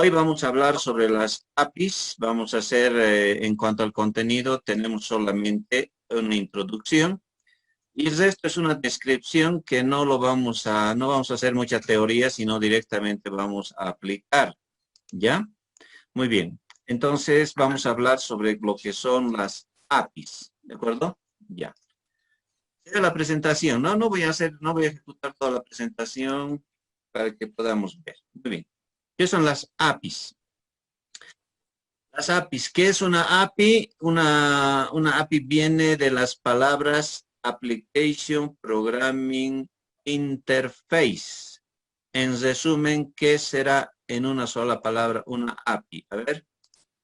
Hoy vamos a hablar sobre las APIs. Vamos a hacer, en cuanto al contenido, tenemos solamente una introducción. Y el resto es una descripción que no vamos a hacer mucha teoría, sino directamente vamos a aplicar. ¿Ya? Muy bien. Entonces vamos a hablar sobre lo que son las APIs. ¿De acuerdo? Ya. Esta es la presentación. No voy a ejecutar toda la presentación para que podamos ver. Muy bien. ¿Qué son las APIs? Las APIs. ¿Qué es una API? Una API viene de las palabras Application Programming Interface. En resumen, ¿qué será en una sola palabra una API? A ver,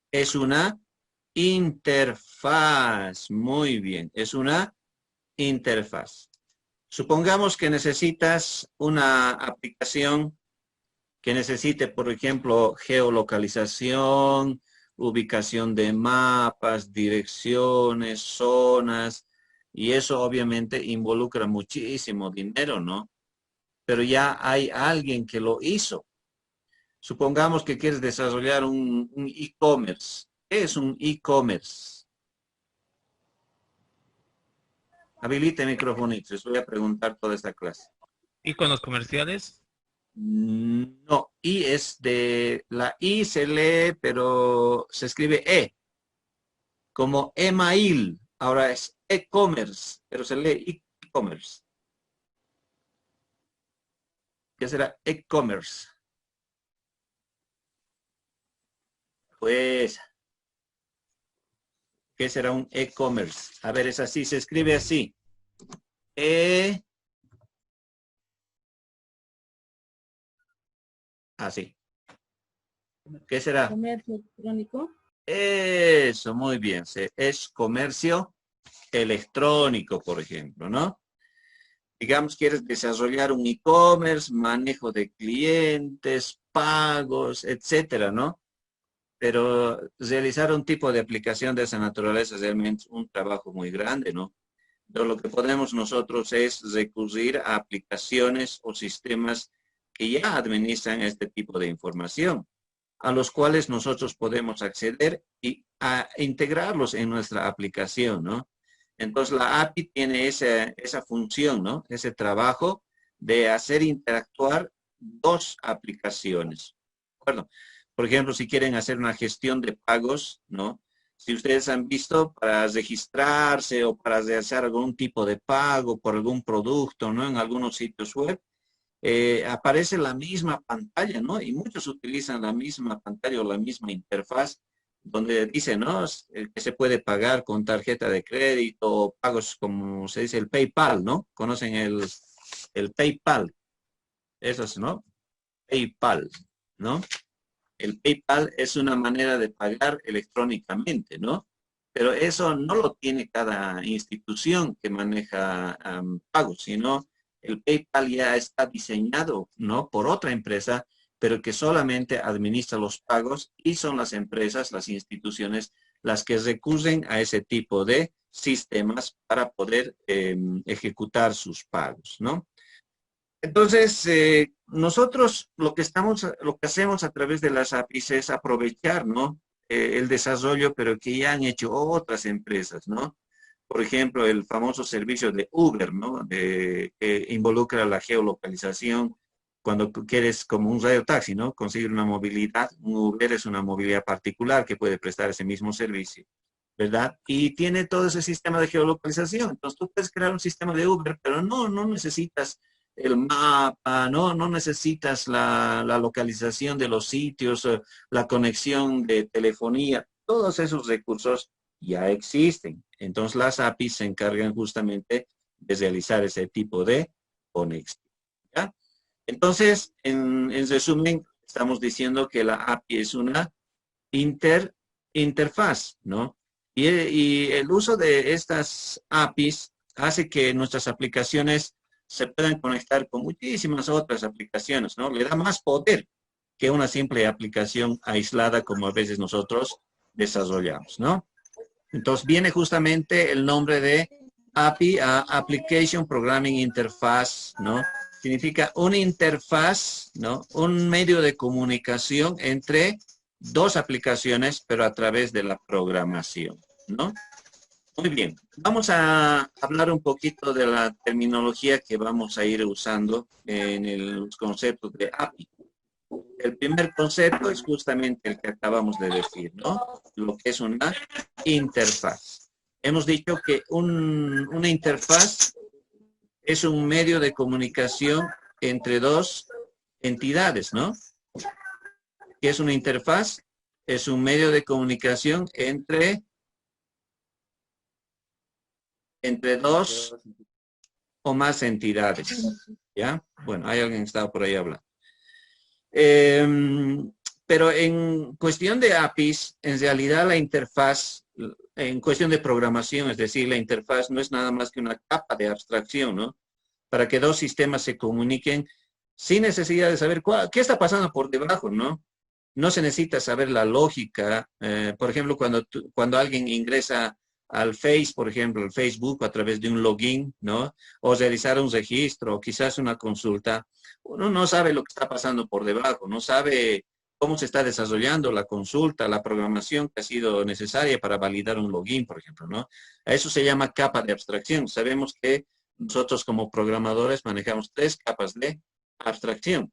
es una interfaz. Muy bien, es una interfaz. Supongamos que necesitas una aplicación que necesite, por ejemplo, geolocalización, ubicación de mapas, direcciones, zonas, y eso obviamente involucra muchísimo dinero, ¿no? Pero ya hay alguien que lo hizo. Supongamos que quieres desarrollar un e-commerce. ¿Qué es un e-commerce? Habilite el micrófono y les voy a preguntar toda esta clase. Iconos comerciales. No, I es de, la I se lee, pero se escribe E, como email. Ahora es e-commerce, pero se lee e-commerce. ¿Qué será e-commerce? Pues, ¿qué será un e-commerce? A ver, es así, se escribe así. E, así. ¿Qué será? Comercio electrónico. Eso, muy bien. Es comercio electrónico, por ejemplo, ¿no? Digamos, quieres desarrollar un e-commerce, manejo de clientes, pagos, etcétera, ¿no? Pero realizar un tipo de aplicación de esa naturaleza es realmente un trabajo muy grande, ¿no? Pero lo que podemos nosotros es recurrir a aplicaciones o sistemas que ya administran este tipo de información, a los cuales nosotros podemos acceder y a integrarlos en nuestra aplicación, ¿no? Entonces la API tiene esa función, ¿no? Ese trabajo de hacer interactuar dos aplicaciones. ¿De acuerdo? Por ejemplo, si quieren hacer una gestión de pagos, ¿no? Si ustedes han visto, para registrarse o para realizar algún tipo de pago por algún producto, ¿no? En algunos sitios web, aparece la misma pantalla, ¿no? Y muchos utilizan la misma pantalla o la misma interfaz donde dice, ¿no? Que se puede pagar con tarjeta de crédito o pagos como se dice el PayPal, ¿no? ¿Conocen el PayPal? Eso es, ¿no? PayPal, ¿no? El PayPal es una manera de pagar electrónicamente, ¿no? Pero eso no lo tiene cada institución que maneja pagos, sino el PayPal ya está diseñado, ¿no? Por otra empresa, pero que solamente administra los pagos y son las empresas, las instituciones, las que recurren a ese tipo de sistemas para poder ejecutar sus pagos, ¿no? Entonces, nosotros lo que hacemos a través de las APIs es aprovechar, ¿no? El desarrollo, pero que ya han hecho otras empresas, ¿no? Por ejemplo, el famoso servicio de Uber, ¿no? Que involucra la geolocalización cuando tú quieres, como un radio taxi, ¿no? Conseguir una movilidad. Un Uber es una movilidad particular que puede prestar ese mismo servicio, ¿verdad? Y tiene todo ese sistema de geolocalización. Entonces, tú puedes crear un sistema de Uber, pero no necesitas el mapa, no necesitas la localización de los sitios, la conexión de telefonía, todos esos recursos ya existen. Entonces las APIs se encargan justamente de realizar ese tipo de conexión. ¿Ya? Entonces, en resumen, estamos diciendo que la API es una interfaz, ¿no? Y el uso de estas APIs hace que nuestras aplicaciones se puedan conectar con muchísimas otras aplicaciones, ¿no? Le da más poder que una simple aplicación aislada como a veces nosotros desarrollamos, ¿no? Entonces viene justamente el nombre de API, Application Programming Interface, ¿no? significa una interfaz, ¿no? Un medio de comunicación entre dos aplicaciones, pero a través de la programación, ¿no? Muy bien, vamos a hablar un poquito de la terminología que vamos a ir usando en los conceptos de API. El primer concepto es justamente el que acabamos de decir, ¿no? Lo que es una interfaz. Hemos dicho que una interfaz es un medio de comunicación entre dos entidades, ¿no? ¿Qué es una interfaz? Es un medio de comunicación entre dos o más entidades, ¿ya? Bueno, hay alguien que estaba por ahí hablando. Pero en cuestión de APIs, en realidad la interfaz, en cuestión de programación, es decir, la interfaz no es nada más que una capa de abstracción, ¿no? Para que dos sistemas se comuniquen sin necesidad de saber qué está pasando por debajo, ¿no? No se necesita saber la lógica. Por ejemplo, cuando alguien ingresa al Face, por ejemplo, al Facebook a través de un login, ¿no? O realizar un registro, o quizás una consulta, uno no sabe lo que está pasando por debajo, no sabe cómo se está desarrollando la consulta, la programación que ha sido necesaria para validar un login, por ejemplo, ¿no? A eso se llama capa de abstracción. Sabemos que nosotros como programadores manejamos tres capas de abstracción,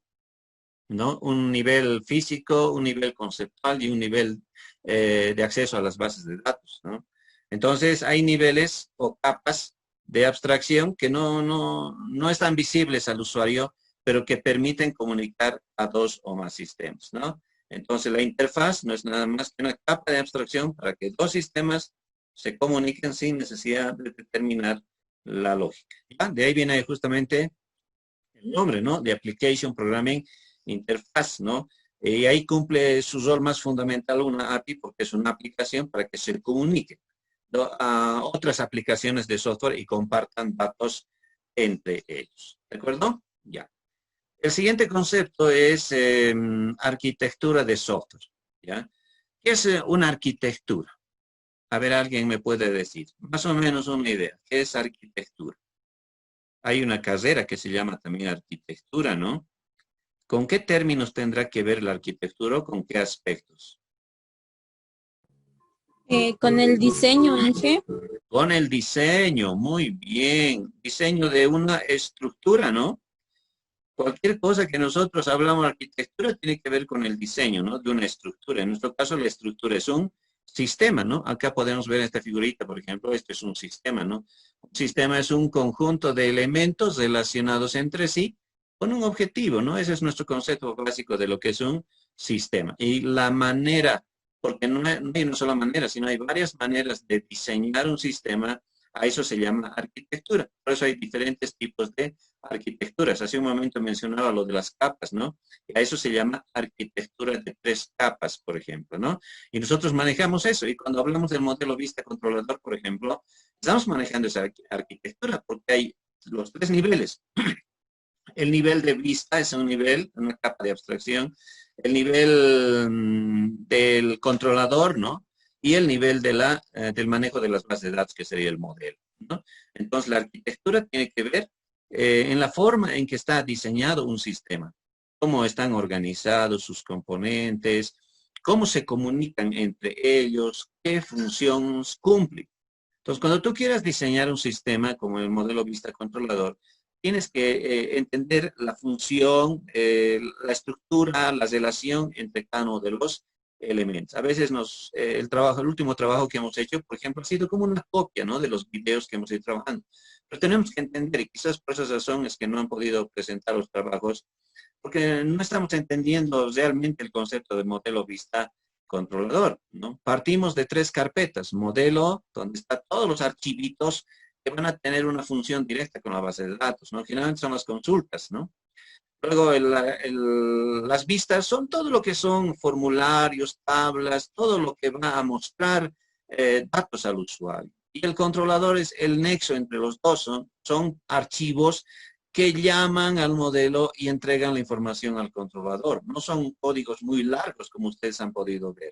¿no? Un nivel físico, un nivel conceptual y un nivel de acceso a las bases de datos, ¿no? Entonces, hay niveles o capas de abstracción que no están visibles al usuario, pero que permiten comunicar a dos o más sistemas, ¿no? Entonces, la interfaz no es nada más que una capa de abstracción para que dos sistemas se comuniquen sin necesidad de determinar la lógica, ¿ya? De ahí viene justamente el nombre, ¿no? De Application Programming Interfaz, ¿no? Y ahí cumple su rol más fundamental una API porque es una aplicación para que se comunique, ¿no? A otras aplicaciones de software y compartan datos entre ellos. ¿De acuerdo? Ya. El siguiente concepto es arquitectura de software, ¿ya? ¿Qué es una arquitectura? A ver, alguien me puede decir, más o menos una idea. ¿Qué es arquitectura? Hay una carrera que se llama también arquitectura, ¿no? ¿Con qué términos tendrá que ver la arquitectura o con qué aspectos? Con el diseño, Inge. Con el diseño, muy bien. Diseño de una estructura, ¿no? Cualquier cosa que nosotros hablamos de arquitectura tiene que ver con el diseño, ¿no? De una estructura. En nuestro caso, la estructura es un sistema, ¿no? Acá podemos ver esta figurita, por ejemplo, este es un sistema, ¿no? Un sistema es un conjunto de elementos relacionados entre sí con un objetivo, ¿no? Ese es nuestro concepto básico de lo que es un sistema. Y la manera, porque no hay una sola manera, sino hay varias maneras de diseñar un sistema, a eso se llama arquitectura. Por eso hay diferentes tipos de arquitecturas. Hace un momento mencionaba lo de las capas, ¿no? Y a eso se llama arquitectura de tres capas, por ejemplo, ¿no? Y nosotros manejamos eso. Y cuando hablamos del modelo vista controlador, por ejemplo, estamos manejando esa arquitectura porque hay los tres niveles. El nivel de vista es un nivel, una capa de abstracción. El nivel del controlador, ¿no? Y el nivel del manejo de las bases de datos, que sería el modelo, ¿no? Entonces, la arquitectura tiene que ver en la forma en que está diseñado un sistema, cómo están organizados sus componentes, cómo se comunican entre ellos, qué funciones cumplen. Entonces, cuando tú quieras diseñar un sistema como el modelo vista controlador, tienes que entender la función, la estructura, la relación entre cada uno de los elementos. A veces el último trabajo que hemos hecho, por ejemplo, ha sido como una copia, ¿no? De los videos que hemos ido trabajando. Pero tenemos que entender, y quizás por esas razones que no han podido presentar los trabajos, porque no estamos entendiendo realmente el concepto de modelo vista controlador, ¿no? Partimos de tres carpetas: modelo, donde están todos los archivitos que van a tener una función directa con la base de datos, ¿no? Generalmente son las consultas, ¿no? Luego las vistas son todo lo que son formularios, tablas, todo lo que va a mostrar datos al usuario. Y el controlador es el nexo entre los dos, son archivos que llaman al modelo y entregan la información al controlador. No son códigos muy largos como ustedes han podido ver,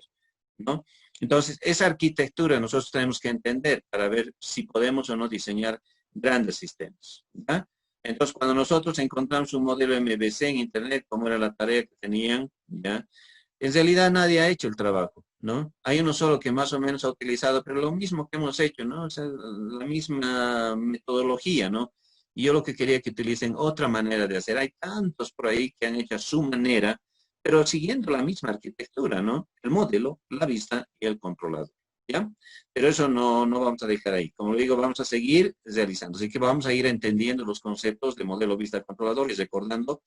¿no? Entonces, esa arquitectura nosotros tenemos que entender para ver si podemos o no diseñar grandes sistemas, ¿ya? Entonces, cuando nosotros encontramos un modelo MVC en Internet, como era la tarea que tenían, ¿ya? En realidad nadie ha hecho el trabajo, ¿no? Hay uno solo que más o menos ha utilizado, pero lo mismo que hemos hecho, ¿no? O sea, la misma metodología, ¿no? Y yo lo que quería que utilicen otra manera de hacer. Hay tantos por ahí que han hecho a su manera, pero siguiendo la misma arquitectura, ¿no? El modelo, la vista y el controlador, ¿ya? Pero eso no vamos a dejar ahí. Como digo, vamos a seguir realizando. Así que vamos a ir entendiendo los conceptos de modelo, vista, controlador y recordando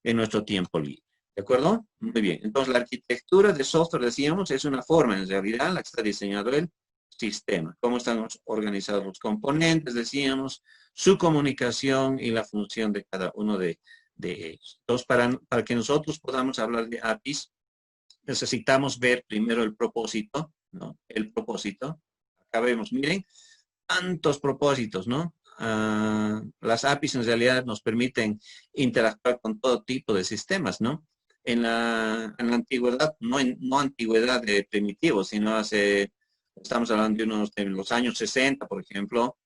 en nuestro tiempo libre. ¿De acuerdo? Muy bien. Entonces, la arquitectura de software, decíamos, es una forma en realidad en la que está diseñado el sistema. Cómo están organizados los componentes, decíamos, su comunicación y la función de cada uno de ellos. Entonces, para que nosotros podamos hablar de APIs, necesitamos ver primero el propósito, ¿no? El propósito. Acá vemos, miren, tantos propósitos, ¿no? Las APIs en realidad nos permiten interactuar con todo tipo de sistemas, ¿no? En la antigüedad, no antigüedad de primitivos, sino estamos hablando de los años 60, por ejemplo.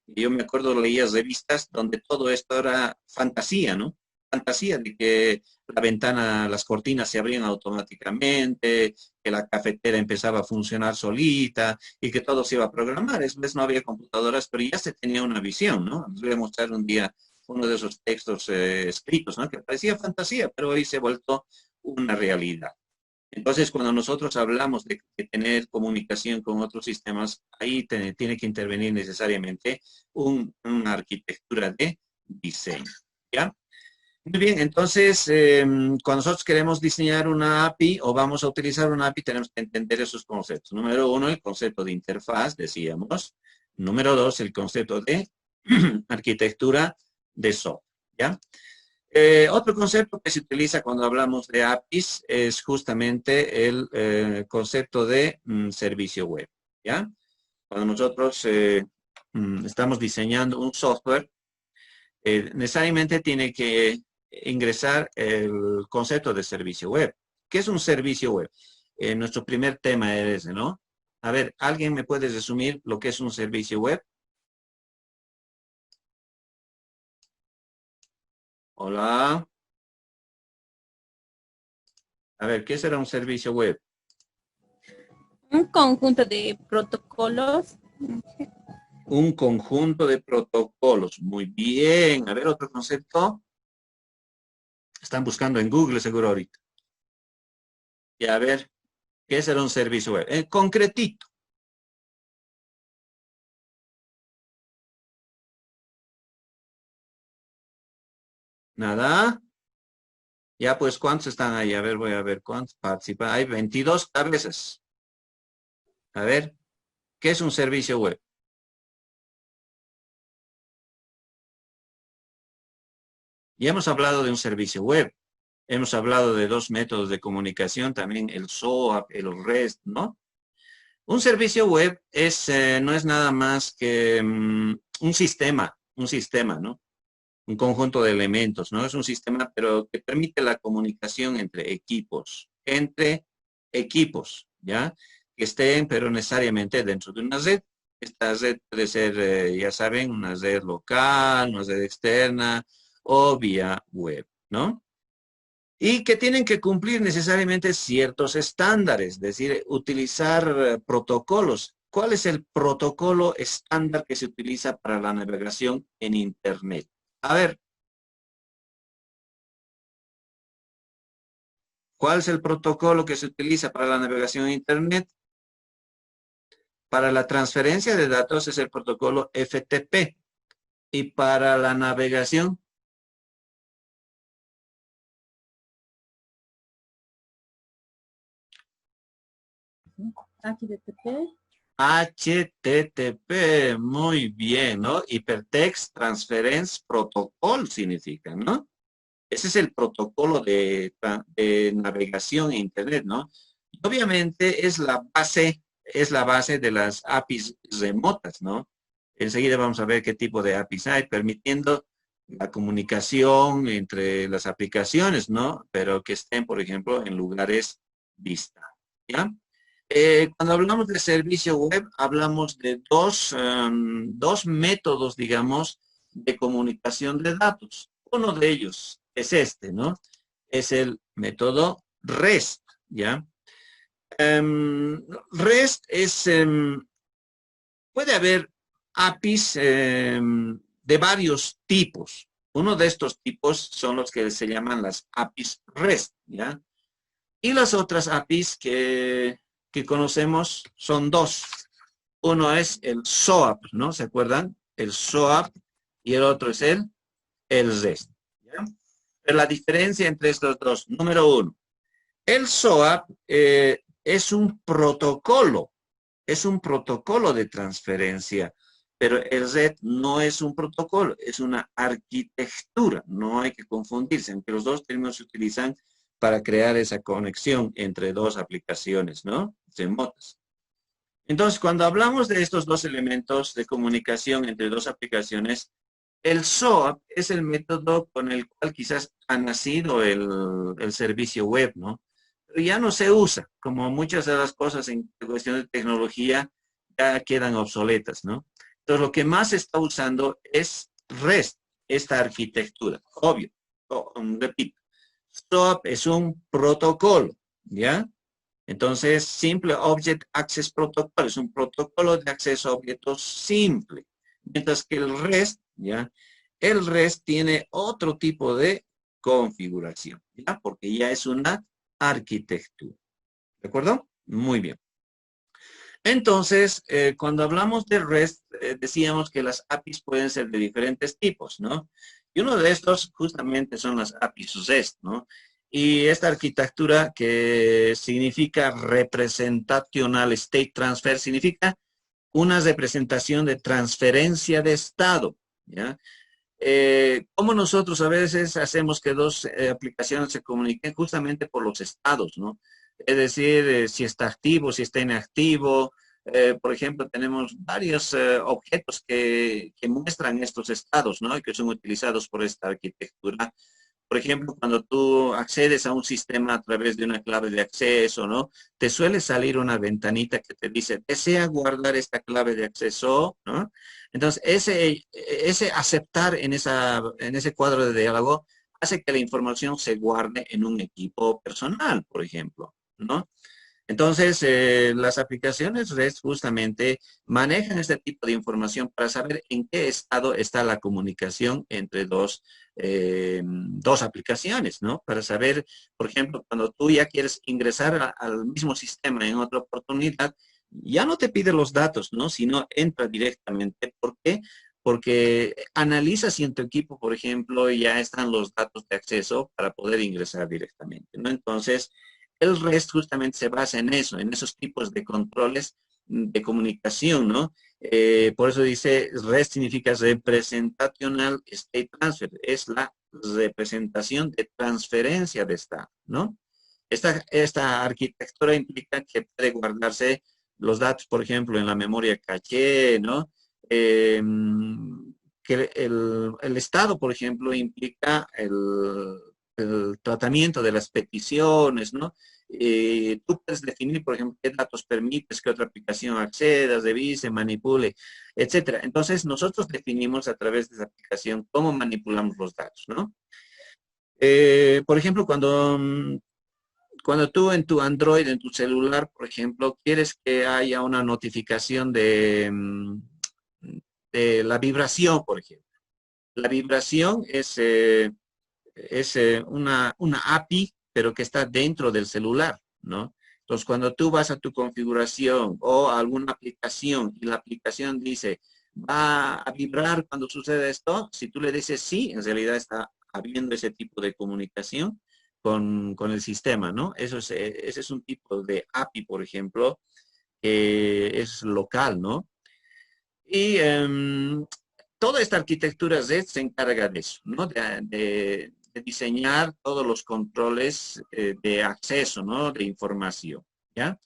Yo me acuerdo, leía revistas donde todo esto era fantasía, ¿no? Fantasía de que la ventana, las cortinas se abrían automáticamente, que la cafetera empezaba a funcionar solita y que todo se iba a programar. Es vez no había computadoras, pero ya se tenía una visión, ¿no? Les voy a mostrar un día uno de esos textos escritos, ¿no? Que parecía fantasía, pero hoy se ha vuelto una realidad. Entonces, cuando nosotros hablamos de tener comunicación con otros sistemas, ahí tiene que intervenir necesariamente una arquitectura de diseño, ¿ya? Muy bien, entonces, cuando nosotros queremos diseñar una API o vamos a utilizar una API, tenemos que entender esos conceptos. Número uno, el concepto de interfaz, decíamos. Número dos, el concepto de arquitectura de software, ¿ya? Otro concepto que se utiliza cuando hablamos de APIs es justamente el concepto de servicio web, ¿ya? Cuando nosotros estamos diseñando un software, necesariamente tiene que ingresar el concepto de servicio web. ¿Qué es un servicio web? Nuestro primer tema es ese, ¿no? A ver, ¿alguien me puede resumir lo que es un servicio web? Hola. A ver, ¿qué será un servicio web? Un conjunto de protocolos. Un conjunto de protocolos. Muy bien. A ver, otro concepto. Están buscando en Google seguro ahorita. Y a ver, ¿qué será un servicio web? Concretito. Nada. Ya pues, ¿cuántos están ahí? A ver, voy a ver cuántos participan. Hay 22 cabezas. A ver, ¿qué es un servicio web? Ya hemos hablado de un servicio web. Hemos hablado de dos métodos de comunicación, también el SOAP, el REST, ¿no? Un servicio web no es nada más que un sistema, ¿no? Un conjunto de elementos, ¿no? Es un sistema, pero que permite la comunicación entre equipos, ¿ya? Que estén, pero necesariamente dentro de una red. Esta red puede ser, ya saben, una red local, una red externa o vía web, ¿no? Y que tienen que cumplir necesariamente ciertos estándares, es decir, utilizar protocolos. ¿Cuál es el protocolo estándar que se utiliza para la navegación en Internet? A ver, ¿cuál es el protocolo que se utiliza para la navegación en Internet? Para la transferencia de datos es el protocolo FTP. Y para la navegación, HTTP. HTTP, muy bien, ¿no? Hypertext Transference Protocol significa, ¿no? Ese es el protocolo de navegación en Internet, ¿no? Y obviamente es la base de las APIs remotas, ¿no? Enseguida vamos a ver qué tipo de APIs hay, permitiendo la comunicación entre las aplicaciones, ¿no? Pero que estén, por ejemplo, en lugares distantes, ¿ya? Cuando hablamos de servicio web, hablamos de dos métodos, digamos, de comunicación de datos. Uno de ellos es este, ¿no? Es el método REST, ¿ya? REST es, puede haber APIs de varios tipos. Uno de estos tipos son los que se llaman las APIs REST, ¿ya? Y las otras APIs que conocemos son dos. Uno es el SOAP, ¿no? ¿Se acuerdan? El SOAP y el otro es el REST, ¿ya? Pero la diferencia entre estos dos, número uno, el SOAP es un protocolo de transferencia, pero el REST no es un protocolo, es una arquitectura, no hay que confundirse, aunque los dos términos se utilizan para crear esa conexión entre dos aplicaciones, ¿no? Remotas. Entonces, cuando hablamos de estos dos elementos de comunicación entre dos aplicaciones, el SOAP es el método con el cual quizás ha nacido el servicio web, ¿no? Pero ya no se usa, como muchas de las cosas en cuestión de tecnología ya quedan obsoletas, ¿no? Entonces, lo que más se está usando es REST, esta arquitectura, obvio. Repito, SOAP es un protocolo, ¿ya? Entonces, Simple Object Access Protocol es un protocolo de acceso a objetos simple. Mientras que el REST, ¿ya? El REST tiene otro tipo de configuración, ¿ya? Porque ya es una arquitectura. ¿De acuerdo? Muy bien. Entonces, cuando hablamos de REST, decíamos que las APIs pueden ser de diferentes tipos, ¿no? Y uno de estos justamente son las APIs REST, ¿no? Y esta arquitectura que significa Representational State Transfer, significa una representación de transferencia de estado, ¿ya? Como nosotros a veces hacemos que dos aplicaciones se comuniquen justamente por los estados, ¿no? Es decir, si está activo, si está inactivo. Por ejemplo, tenemos varios objetos que muestran estos estados, ¿no? Y que son utilizados por esta arquitectura. Por ejemplo, cuando tú accedes a un sistema a través de una clave de acceso, ¿no? Te suele salir una ventanita que te dice, ¿desea guardar esta clave de acceso? ¿No? Entonces, ese aceptar en ese cuadro de diálogo hace que la información se guarde en un equipo personal, por ejemplo, ¿no? Entonces, las aplicaciones REST justamente manejan este tipo de información para saber en qué estado está la comunicación entre dos aplicaciones, ¿no? Para saber, por ejemplo, cuando tú ya quieres ingresar al mismo sistema en otra oportunidad, ya no te pide los datos, ¿no? Sino entra directamente. ¿Por qué? Porque analiza si en tu equipo, por ejemplo, ya están los datos de acceso para poder ingresar directamente, ¿no? Entonces, el REST justamente se basa en eso, en esos tipos de controles de comunicación, ¿no? Por eso dice REST significa Representational State Transfer, es la representación de transferencia de estado, ¿no? Esta arquitectura implica que puede guardarse los datos, por ejemplo, en la memoria caché, ¿no? Que el estado, por ejemplo, implica el tratamiento de las peticiones, ¿no? Tú puedes definir, por ejemplo, qué datos permites que otra aplicación acceda, revise, manipule, etcétera. Entonces, nosotros definimos a través de esa aplicación cómo manipulamos los datos, ¿no? Por ejemplo, cuando tú en tu Android, en tu celular, por ejemplo, quieres que haya una notificación de la vibración, por ejemplo. La vibración es una API, pero que está dentro del celular, ¿no? Entonces, cuando tú vas a tu configuración o a alguna aplicación y la aplicación dice, va a vibrar cuando sucede esto, si tú le dices sí, en realidad está habiendo ese tipo de comunicación con el sistema, ¿no? Ese es un tipo de API, por ejemplo, que es local, ¿no? Y toda esta arquitectura REST se encarga de eso, ¿no? De diseñar todos los controles de acceso, ¿no? De información, ¿ya?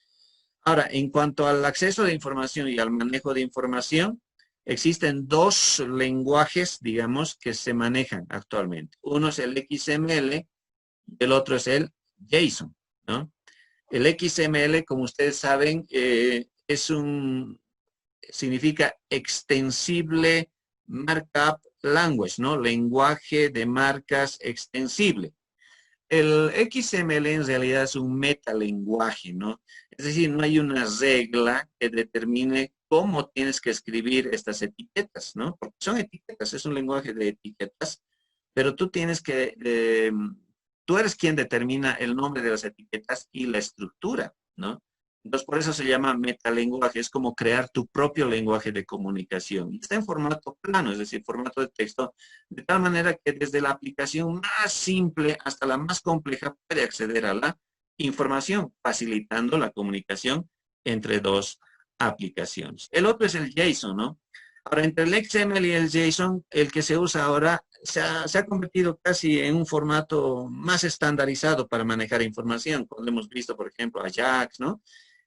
Ahora, en cuanto al acceso de información y al manejo de información, existen dos lenguajes, digamos, que se manejan actualmente. Uno es el XML y el otro es el JSON, ¿no? El XML, como ustedes saben, significa extensible markup language, ¿no? Lenguaje de marcas extensible. El XML en realidad es un metalenguaje, ¿no? Es decir, no hay una regla que determine cómo tienes que escribir estas etiquetas, ¿no? Porque son etiquetas, es un lenguaje de etiquetas, pero tú tienes que, tú eres quien determina el nombre de las etiquetas y la estructura, ¿no? Entonces, por eso se llama metalenguaje, es como crear tu propio lenguaje de comunicación. Y está en formato plano, es decir, formato de texto, de tal manera que desde la aplicación más simple hasta la más compleja puede acceder a la información, facilitando la comunicación entre dos aplicaciones. El otro es el JSON, ¿no? Ahora, entre el XML y el JSON, el que se usa ahora se ha convertido casi en un formato más estandarizado para manejar información. Cuando hemos visto, por ejemplo, Ajax, ¿no?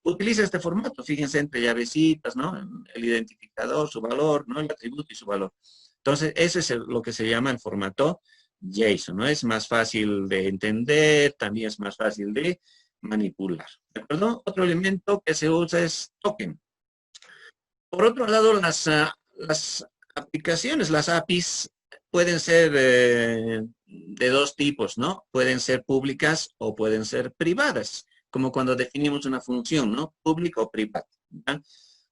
Utiliza este formato, fíjense, entre llavecitas, ¿no? El identificador, su valor, ¿no? El atributo y su valor. Entonces, eso es lo que se llama el formato JSON, ¿no? Es más fácil de entender, también es más fácil de manipular. ¿De acuerdo? Otro elemento que se usa es token. Por otro lado, las aplicaciones, las APIs, pueden ser de dos tipos, ¿no? Pueden ser públicas o pueden ser privadas, como cuando definimos una función, ¿no? Pública o privada, ¿ya?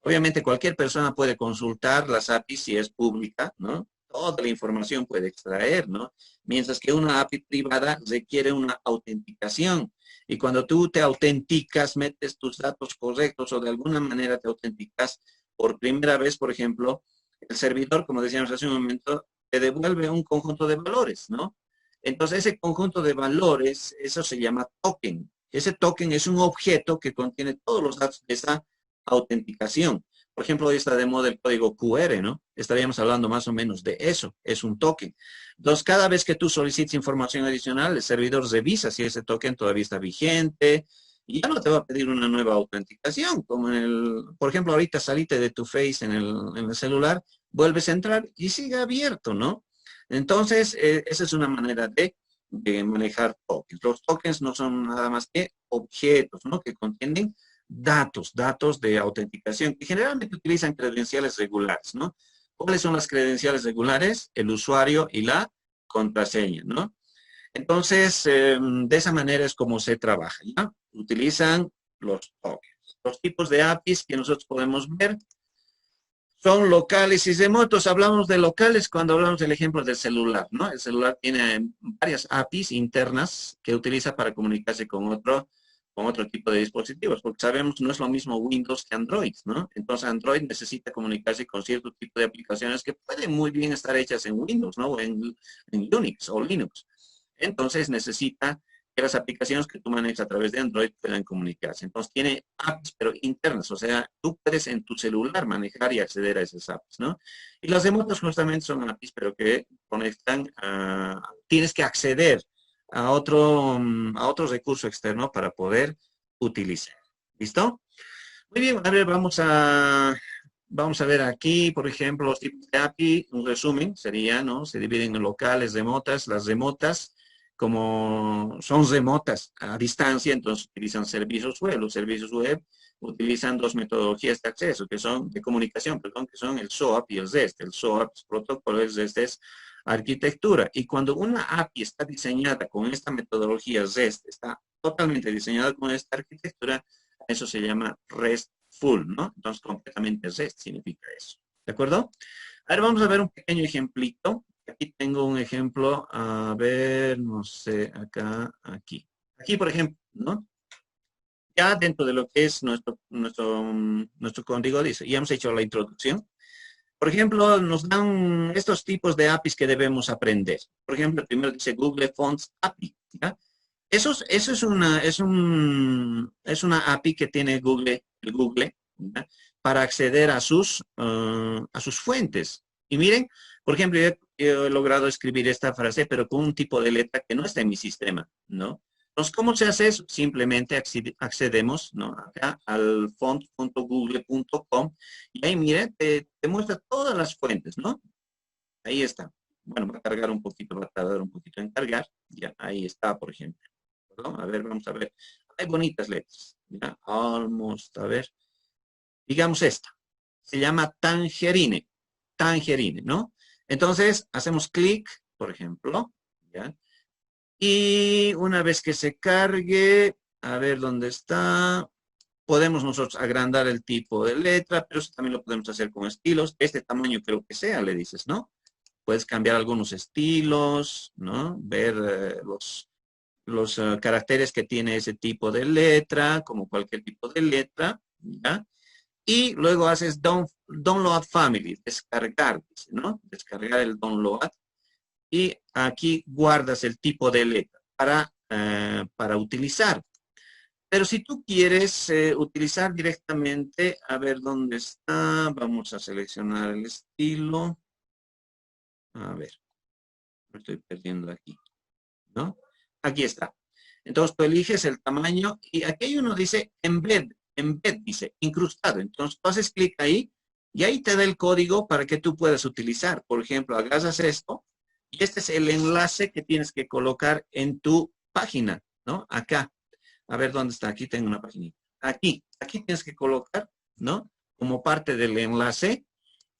Obviamente cualquier persona puede consultar las APIs si es pública, ¿no? Toda la información puede extraer, ¿no? Mientras que una API privada requiere una autenticación. Y cuando tú te autenticas, metes tus datos correctos o de alguna manera te autenticas por primera vez, por ejemplo, el servidor, como decíamos hace un momento, te devuelve un conjunto de valores, ¿no? Entonces, ese conjunto de valores, eso se llama token. Ese token es un objeto que contiene todos los datos de esa autenticación. Por ejemplo, hoy está de moda el código QR, ¿no? Estaríamos hablando más o menos de eso, es un token. Entonces, cada vez que tú solicites información adicional, el servidor revisa si ese token todavía está vigente y ya no te va a pedir una nueva autenticación, como en el, por ejemplo, ahorita salite de tu Face en el celular, vuelves a entrar y sigue abierto, ¿no? Entonces, esa es una manera de manejar tokens. Los tokens no son nada más que objetos, ¿no? Que contienen datos de autenticación, que generalmente utilizan credenciales regulares, ¿no? ¿Cuáles son las credenciales regulares? El usuario y la contraseña, ¿no? Entonces, de esa manera es como se trabaja, ¿ya? Utilizan los tokens. Los tipos de APIs que nosotros podemos ver son locales y remotos. Hablamos de locales cuando hablamos del ejemplo del celular, ¿no? El celular tiene varias APIs internas que utiliza para comunicarse con otro tipo de dispositivos, porque sabemos no es lo mismo Windows que Android, ¿no? Entonces Android necesita comunicarse con cierto tipo de aplicaciones que pueden muy bien estar hechas en Windows, ¿no? O en Unix o Linux. Entonces necesita que las aplicaciones que tú manejas a través de Android puedan comunicarse. Entonces tiene apps, pero internas, o sea, tú puedes en tu celular manejar y acceder a esas apps, ¿no? Y las remotas justamente son apps, pero que conectan a, tienes que acceder a otro recurso externo para poder utilizar. ¿Listo? Muy bien, a ver, vamos a ver aquí, por ejemplo, los tipos de API, un resumen sería, ¿no? Se dividen en locales, remotas. Las remotas, como son remotas a distancia, entonces utilizan servicios web. Los servicios web utilizan dos metodologías de acceso, que son de comunicación, perdón, que son el SOAP y el REST. El SOAP es protocolo, el REST es arquitectura. Y cuando una API está diseñada con esta metodología REST, está totalmente diseñada con esta arquitectura, eso se llama RESTful, ¿no? Entonces, completamente REST significa eso. ¿De acuerdo? Ahora vamos a ver un pequeño ejemplito. Aquí tengo un ejemplo, a ver, no sé, acá, aquí. Aquí, por ejemplo, ¿no? Ya dentro de lo que es nuestro código, dice, ya hemos hecho la introducción. Por ejemplo, nos dan estos tipos de APIs que debemos aprender. Por ejemplo, el primero dice Google Fonts API, ¿ya? Eso es una API que tiene Google, el Google, ¿ya? Para acceder a sus fuentes. Y miren, por ejemplo, yo he logrado escribir esta frase, pero con un tipo de letra que no está en mi sistema, ¿no? Entonces, ¿cómo se hace eso? Simplemente accedemos, ¿no? Acá al font.google.com y ahí, miren, te muestra todas las fuentes, ¿no? Ahí está. Bueno, va a cargar un poquito, va a tardar un poquito en cargar. Ya, ahí está, por ejemplo. ¿No? A ver, vamos a ver. Hay bonitas letras. Ya, almost, a ver. Digamos esta. Se llama Tangerine. Tangerine, ¿no? Entonces, hacemos clic, por ejemplo, ¿ya? Y una vez que se cargue, a ver dónde está, podemos nosotros agrandar el tipo de letra, pero eso también lo podemos hacer con estilos. Este tamaño creo que sea, le dices, ¿no? Puedes cambiar algunos estilos, ¿no? Ver los caracteres que tiene ese tipo de letra, como cualquier tipo de letra, ¿ya? Y luego haces download family, descargar, ¿no? Descargar el download. Y aquí guardas el tipo de letra para utilizar. Pero si tú quieres utilizar directamente, a ver dónde está, vamos a seleccionar el estilo. A ver, me estoy perdiendo aquí, ¿no? Aquí está. Entonces tú eliges el tamaño y aquí hay uno dice embed dice incrustado. Entonces tú haces clic ahí y ahí te da el código para que tú puedas utilizar. Por ejemplo, agarras esto y este es el enlace que tienes que colocar en tu página, ¿no? Acá. A ver dónde está. Aquí tengo una página. Aquí tienes que colocar, ¿no? Como parte del enlace.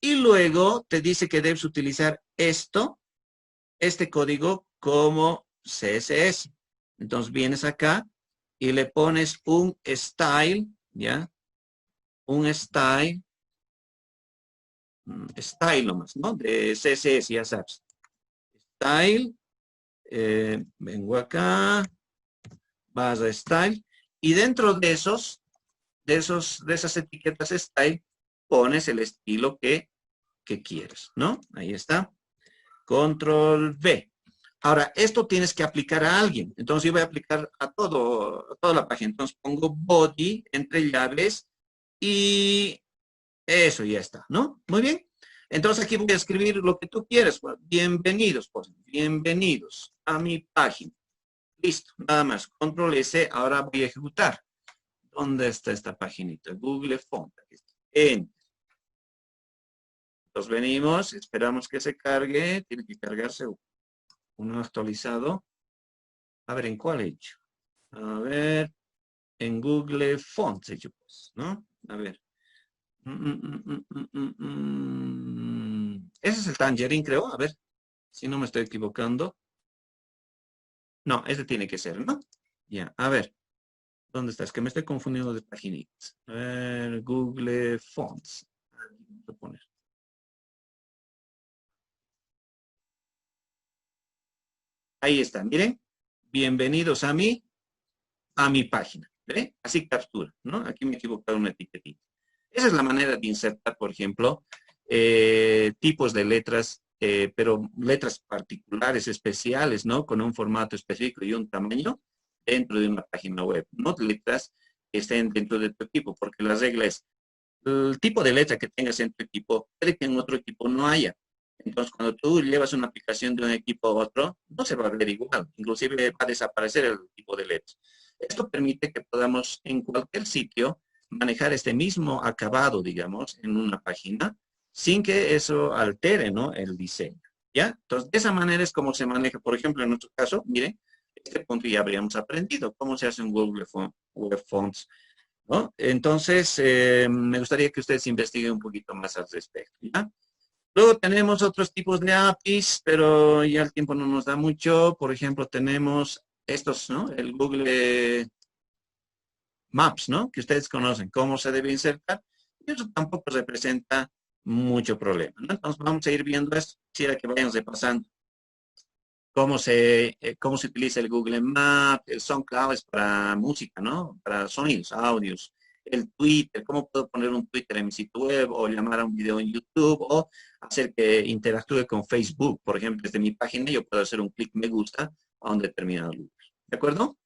Y luego te dice que debes utilizar este código como CSS. Entonces vienes acá y le pones un style, ¿ya? Un style nomás, ¿no? De CSS, ya sabes. Style, vengo acá, vas a style, y dentro de esas etiquetas style, pones el estilo que quieres, ¿no? Ahí está. Control V. Ahora, esto tienes que aplicar a alguien. Entonces, yo voy a aplicar a toda la página. Entonces, pongo body, entre llaves, y eso ya está, ¿no? Muy bien. Entonces, aquí voy a escribir lo que tú quieres. Bueno, bienvenidos, pues, bienvenidos a mi página. Listo, nada más. Control S, ahora voy a ejecutar. ¿Dónde está esta paginita? Google Font. Aquí está. Enter. Entonces, venimos, esperamos que se cargue. Tiene que cargarse uno actualizado. A ver, ¿en cuál he hecho? A ver, en Google Fonts he hecho, pues, ¿no? A ver. Ese es el Tangerine, creo. A ver, si no me estoy equivocando. No, ese tiene que ser, ¿no? Ya, a ver. ¿Dónde está? Es que me estoy confundiendo de paginitas. A ver, Google Fonts. Voy a poner. Ahí está, miren. Bienvenidos a mi página. ¿Ve? Así captura, ¿no? Aquí me he equivocado una etiquetita. Esa es la manera de insertar, por ejemplo, tipos de letras, pero letras particulares, especiales, ¿no? Con un formato específico y un tamaño dentro de una página web. No letras que estén dentro de tu equipo, porque la regla es el tipo de letra que tengas en tu equipo, puede que en otro equipo no haya. Entonces, cuando tú llevas una aplicación de un equipo a otro, no se va a ver igual. Inclusive va a desaparecer el tipo de letra. Esto permite que podamos en cualquier sitio manejar este mismo acabado, digamos, en una página, sin que eso altere, ¿no? El diseño. ¿Ya? Entonces, de esa manera es como se maneja. Por ejemplo, en nuestro caso, miren, este punto ya habríamos aprendido cómo se hace un Google Web Fonts, ¿no? Entonces, me gustaría que ustedes investiguen un poquito más al respecto, ¿ya? Luego tenemos otros tipos de APIs, pero ya el tiempo no nos da mucho. Por ejemplo, tenemos estos, ¿no? El Google Maps, ¿no? Que ustedes conocen, cómo se debe insertar. Y eso tampoco representa mucho problema, ¿no? Entonces, vamos a ir viendo esto. Quisiera que vayamos repasando cómo se utiliza el Google Maps, el SoundCloud es para música, ¿no? Para sonidos, audios. El Twitter, cómo puedo poner un Twitter en mi sitio web o llamar a un video en YouTube o hacer que interactúe con Facebook. Por ejemplo, desde mi página yo puedo hacer un clic me gusta a un determinado lugar. ¿De acuerdo?